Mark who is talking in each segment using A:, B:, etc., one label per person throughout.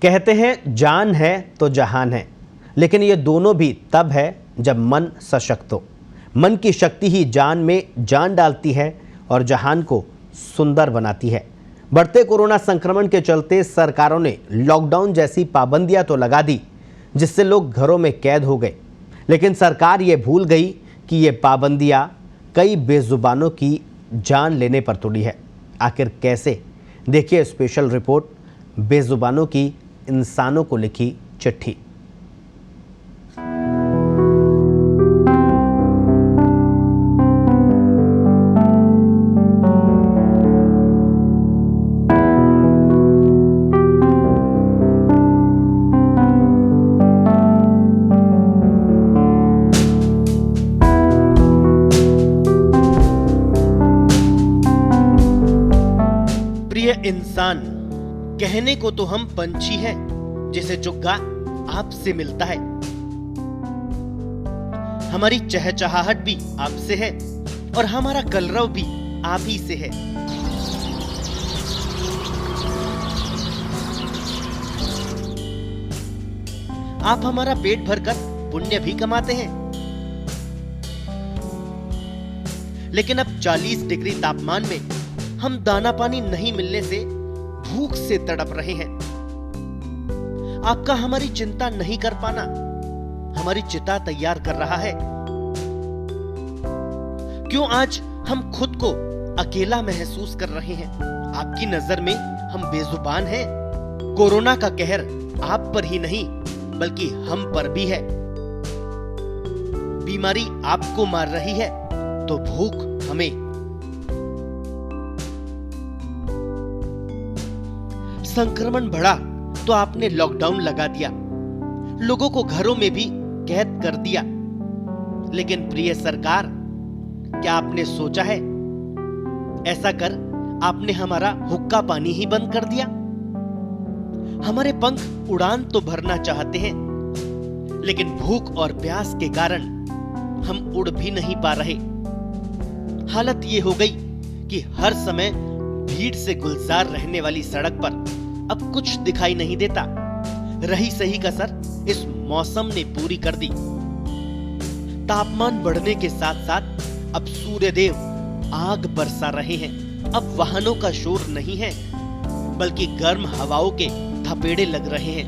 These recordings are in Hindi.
A: कहते हैं जान है तो जहान है, लेकिन ये दोनों भी तब है जब मन सशक्त हो। मन की शक्ति ही जान में जान डालती है और जहान को सुंदर बनाती है। बढ़ते कोरोना संक्रमण के चलते सरकारों ने लॉकडाउन जैसी पाबंदियां तो लगा दी, जिससे लोग घरों में कैद हो गए। लेकिन सरकार ये भूल गई कि ये पाबंदियां कई बेजुबानों की जान लेने पर तुड़ी है। आखिर कैसे? देखिए स्पेशल रिपोर्ट, बेजुबानों की इंसानों को लिखी चिट्ठी।
B: प्रिय इंसान, कहने को तो हम पंछी हैं, जिसे जुग्गा आपसे मिलता है। हमारी चहचहाहट भी आपसे है और हमारा कलरव भी आप ही से है। आप हमारा पेट भरकर पुण्य भी कमाते हैं। लेकिन अब 40 डिग्री तापमान में हम दाना पानी नहीं मिलने से भूख से तड़प रहे हैं। आपका हमारी चिंता नहीं कर पाना हमारी चिता तैयार कर रहा है। क्यों आज हम खुद को अकेला महसूस कर रहे हैं? आपकी नजर में हम बेजुबान हैं। कोरोना का कहर आप पर ही नहीं बल्कि हम पर भी है। बीमारी आपको मार रही है तो भूख हमें। संक्रमण बढ़ा तो आपने लॉकडाउन लगा दिया, लोगों को घरों में भी कैद कर दिया। लेकिन प्रिय सरकार, क्या आपने सोचा है ऐसा कर आपने हमारा हुक्का पानी ही बंद कर दिया? हमारे पंख उड़ान तो भरना चाहते हैं, लेकिन भूख और प्यास के कारण हम उड़ भी नहीं पा रहे। हालत ये हो गई कि हर समय भीड़ से गुलजार रहने वाली सड़क पर अब कुछ दिखाई नहीं देता। रही सही कसर इस मौसम ने पूरी कर दी। तापमान बढ़ने के साथ साथ अब सूर्यदेव आग बरसा रहे हैं। अब वाहनों का शोर नहीं है बल्कि गर्म हवाओं के थपेड़े लग रहे हैं।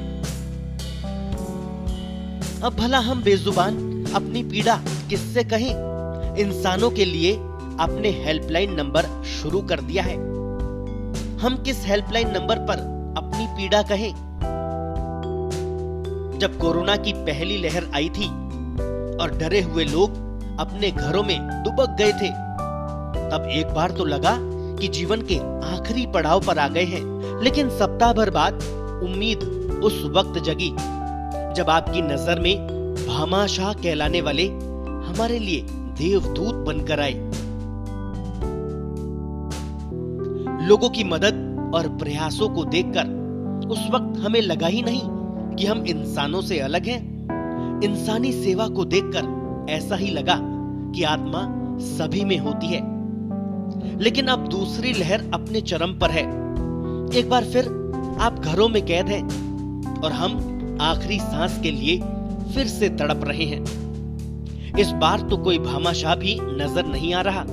B: अब भला हम बेजुबान अपनी पीड़ा किससे कहें? इंसानों के लिए आपने हेल्पलाइन नंबर शुरू कर दिया है। हम किस हेल्पलाइन नंबर पर अपनी पीड़ा कहें? जब कोरोना की पहली लहर आई थी और डरे हुए लोग अपने घरों में दुबक गए थे, तब एक बार तो लगा कि जीवन के आखिरी पड़ाव पर आ गए हैं। लेकिन सप्ताह भर बाद उम्मीद उस वक्त जगी जब आपकी नजर में भामाशाह कहलाने वाले हमारे लिए देवदूत बनकर आए। लोगों की मदद और प्रयासों को देखकर उस वक्त हमें लगा ही नहीं कि हम इंसानों से अलग हैं। इंसानी सेवा को देखकर ऐसा ही लगा कि आत्मा सभी में होती है। लेकिन अब दूसरी लहर अपने चरम पर है। एक बार फिर आप घरों में कैद हैं और हम आखिरी सांस के लिए फिर से तड़प रहे हैं। इस बार तो कोई भामाशाह भी नजर नहीं आ रहा।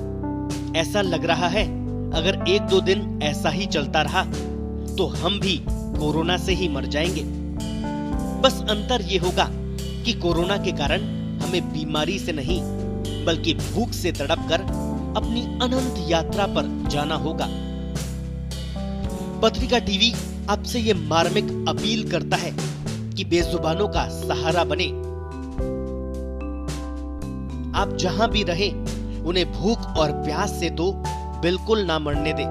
B: ऐसा लग रहा है अगर 1-2 दिन ऐसा ही चलता रहा तो हम भी कोरोना से ही मर जाएंगे। बस अंतर ये होगा कि कोरोना के कारण हमें बीमारी से नहीं बल्कि भूख से तड़पकर अपनी अनंत यात्रा पर जाना होगा। पत्रिका टीवी आपसे ये मार्मिक अपील करता है कि बेजुबानों का सहारा बने। आप जहां भी रहें उन्हें भूख और प्यास से तो बिल्कुल ना मरने दे,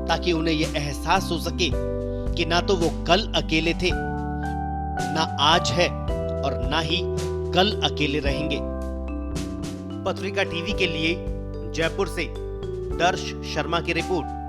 B: ताकि उन्हें यह एहसास हो सके कि ना तो वो कल अकेले थे, ना आज है और ना ही कल अकेले रहेंगे। पत्रिका टीवी के लिए जयपुर से दर्श शर्मा की रिपोर्ट।